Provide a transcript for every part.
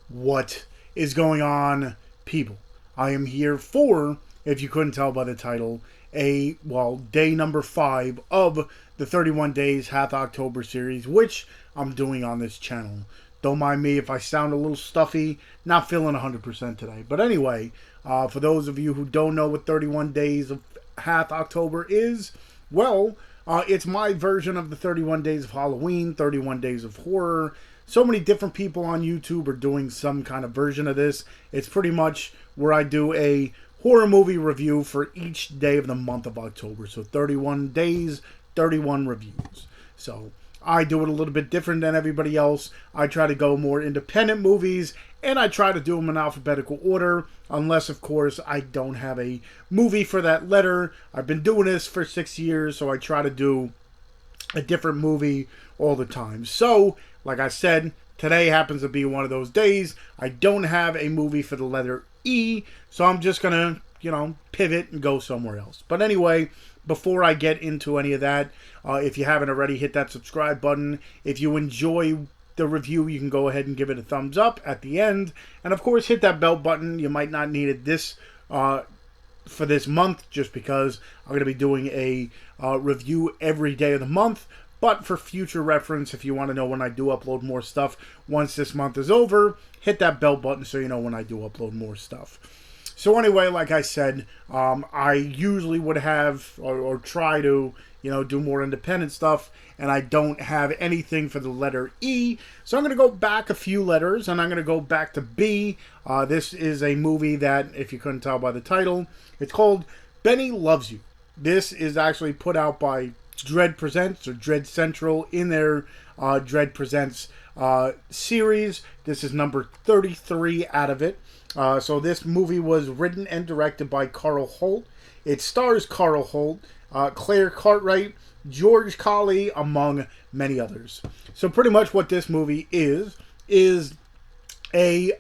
What is going on, people? I am here for, if you couldn't tell by the title, day number 5 of the 31 Days Hath October series, which I'm doing on this channel. Don't mind me if I sound a little stuffy, not feeling 100% today. But anyway, for those of you who don't know what 31 Days of Hath October is, well, it's my version of the 31 Days of Halloween, 31 Days of Horror. So many different people on YouTube are doing some kind of version of this. It's pretty much where I do a horror movie review for each day of the month of October. So 31 days, 31 reviews. So I do it a little bit different than everybody else. I try to go more independent movies, and I try to do them in alphabetical order, unless, of course, I don't have a movie for that letter. I've been doing this for 6 years, so I try to do a different movie all the time. So, like I said, today happens to be one of those days. I don't have a movie for the letter E, so I'm just going to, pivot and go somewhere else. But anyway, before I get into any of that, if you haven't already, hit that subscribe button. If you enjoy the review, you can go ahead and give it a thumbs up at the end. And of course, hit that bell button. You might not need it for this month, just because I'm going to be doing a review every day of the month. But for future reference, if you want to know when I do upload more stuff once this month is over, hit that bell button so you know when I do upload more stuff. So anyway, like I said, I usually would have or try to, do more independent stuff, and I don't have anything for the letter E. So I'm going to go back a few letters, and I'm going to go back to B. This is a movie that, if you couldn't tell by the title, it's called Benny Loves You. This is actually put out by Dread Presents or Dread Central in their Dread Presents series. This is number 33 out of it. So this movie was written and directed by Karl Holt. It stars Karl Holt, Claire Cartwright, George Collie, among many others. So pretty much what this movie is a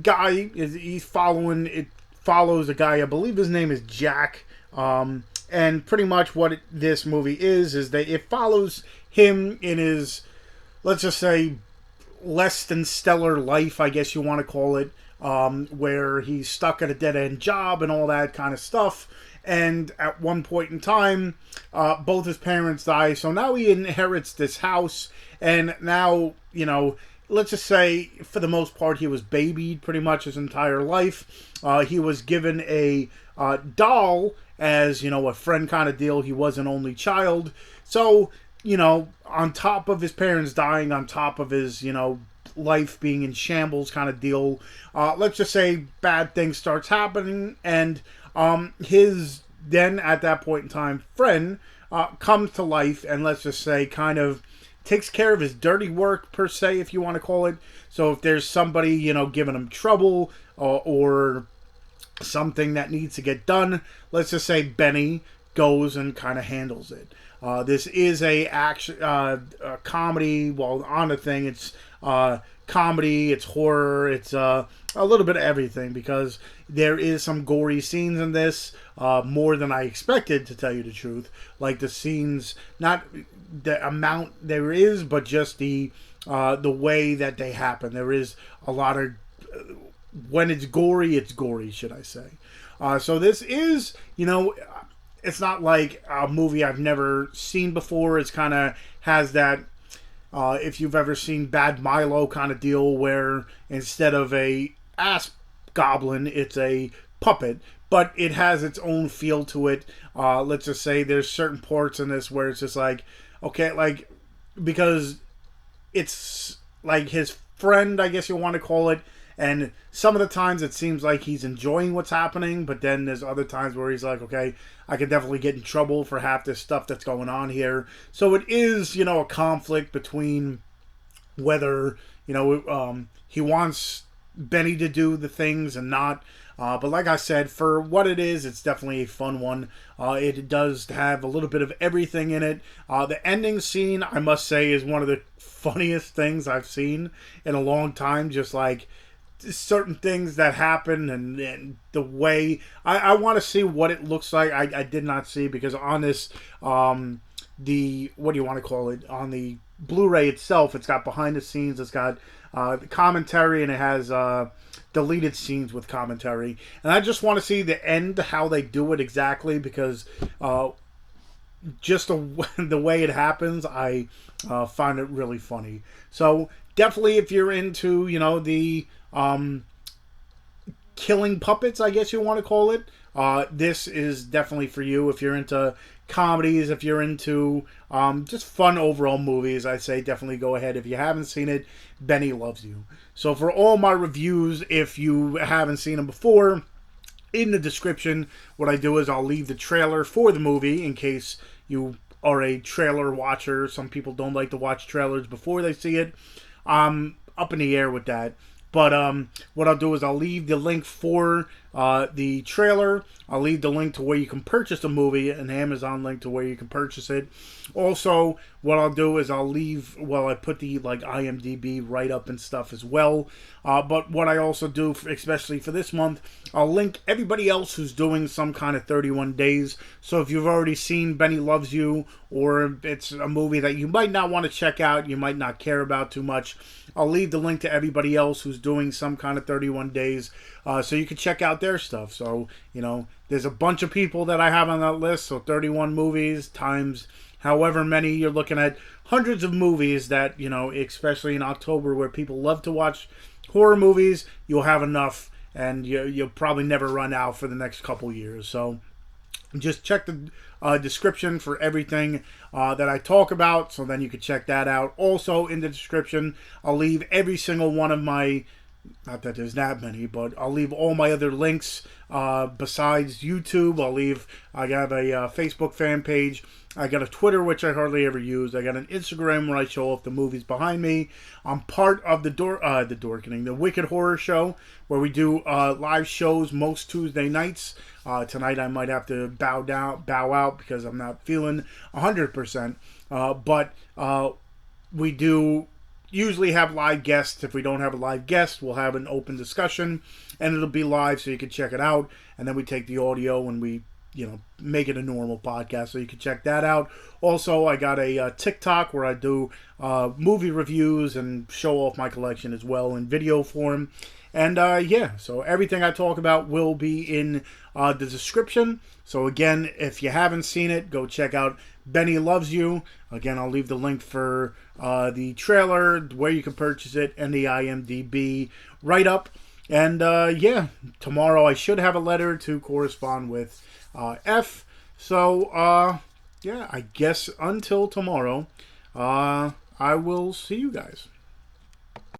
guy. He's following. It follows a guy. I believe his name is Jack. And pretty much what this movie is that it follows him in his, let's just say, less than stellar life, I guess you want to call it, where he's stuck at a dead-end job and all that kind of stuff. And at one point in time, both his parents die, so now he inherits this house, and now, let's just say, for the most part, he was babied pretty much his entire life. He was given a doll as, a friend kind of deal. He was an only child. So, on top of his parents dying, on top of his, life being in shambles kind of deal, let's just say bad things starts happening, and his then, at that point in time, friend comes to life, and let's just say kind of takes care of his dirty work, per se, if you want to call it. So if there's somebody, giving him trouble or something that needs to get done, let's just say Benny goes and kind of handles it. This is a comedy. Well, on the thing, it's comedy, it's horror, it's a little bit of everything, because there is some gory scenes in this, more than I expected, to tell you the truth. Like the scenes, not the amount there is, but just the way that they happen. There is a lot of, when it's gory, should I say. So this is, it's not like a movie I've never seen before. It's kind of has that, if you've ever seen Bad Milo kind of deal, where instead of a ass goblin, it's a puppet. But it has its own feel to it. Let's just say there's certain parts in this where it's just like, okay, like, because it's like his friend, I guess you want to call it. And some of the times it seems like he's enjoying what's happening, but then there's other times where he's like, okay, I could definitely get in trouble for half this stuff that's going on here. So it is, a conflict between whether, he wants Benny to do the things and not. But like I said, for what it is, it's definitely a fun one. It does have a little bit of everything in it. The ending scene, I must say, is one of the funniest things I've seen in a long time. Just like certain things that happen, and the way I want to see what it looks like. I did not see, because on this, the, what do you want to call it, on the Blu-ray itself, it's got behind the scenes, it's got the commentary, and it has deleted scenes with commentary. And I just want to see the end, how they do it exactly, because just the way it happens, I find it really funny. So definitely, if you're into, the killing puppets, I guess you want to call it, this is definitely for you. If you're into comedies, if you're into just fun overall movies, I'd say definitely go ahead. If you haven't seen it, Benny Loves You. So for all my reviews, if you haven't seen them before, in the description, what I do is I'll leave the trailer for the movie in case you are a trailer watcher. Some people don't like to watch trailers before they see it. I'm up in the air with that. But what I'll do is I'll leave the link for the trailer. I'll leave the link to where you can purchase the movie, an Amazon link to where you can purchase it. Also, what I'll do is I'll leave, I put the IMDb write-up and stuff as well. But what I also do, especially for this month, I'll link everybody else who's doing some kind of 31 days. So if you've already seen Benny Loves You, or it's a movie that you might not want to check out, you might not care about too much, I'll leave the link to everybody else who's doing some kind of 31 days so you can check out their stuff. So, there's a bunch of people that I have on that list. So 31 movies times however many, you're looking at hundreds of movies that, especially in October where people love to watch horror movies, you'll have enough, and you'll probably never run out for the next couple years. So just check the description for everything that I talk about, so then you can check that out. Also in the description, I'll leave every single one of my, not that there's that many, but I'll leave all my other links besides YouTube. I got a Facebook fan page. I got a Twitter, which I hardly ever use. I got an Instagram where I show off the movies behind me. I'm part of the Dorkening, the Wicked Horror Show, where we do live shows most Tuesday nights. Tonight I might have to bow out because I'm not feeling 100%. But we do usually have live guests. If we don't have a live guest, we'll have an open discussion, and it'll be live, so you can check it out. And then we take the audio and we make it a normal podcast, so you can check that out. Also, I got a TikTok where I do movie reviews and show off my collection as well in video form. And so everything I talk about will be in the description. So again, if you haven't seen it, go check out Benny Loves You. Again, I'll leave the link for the trailer, where you can purchase it, and the IMDb write-up. And tomorrow I should have a letter to correspond with F. So, I guess until tomorrow, I will see you guys.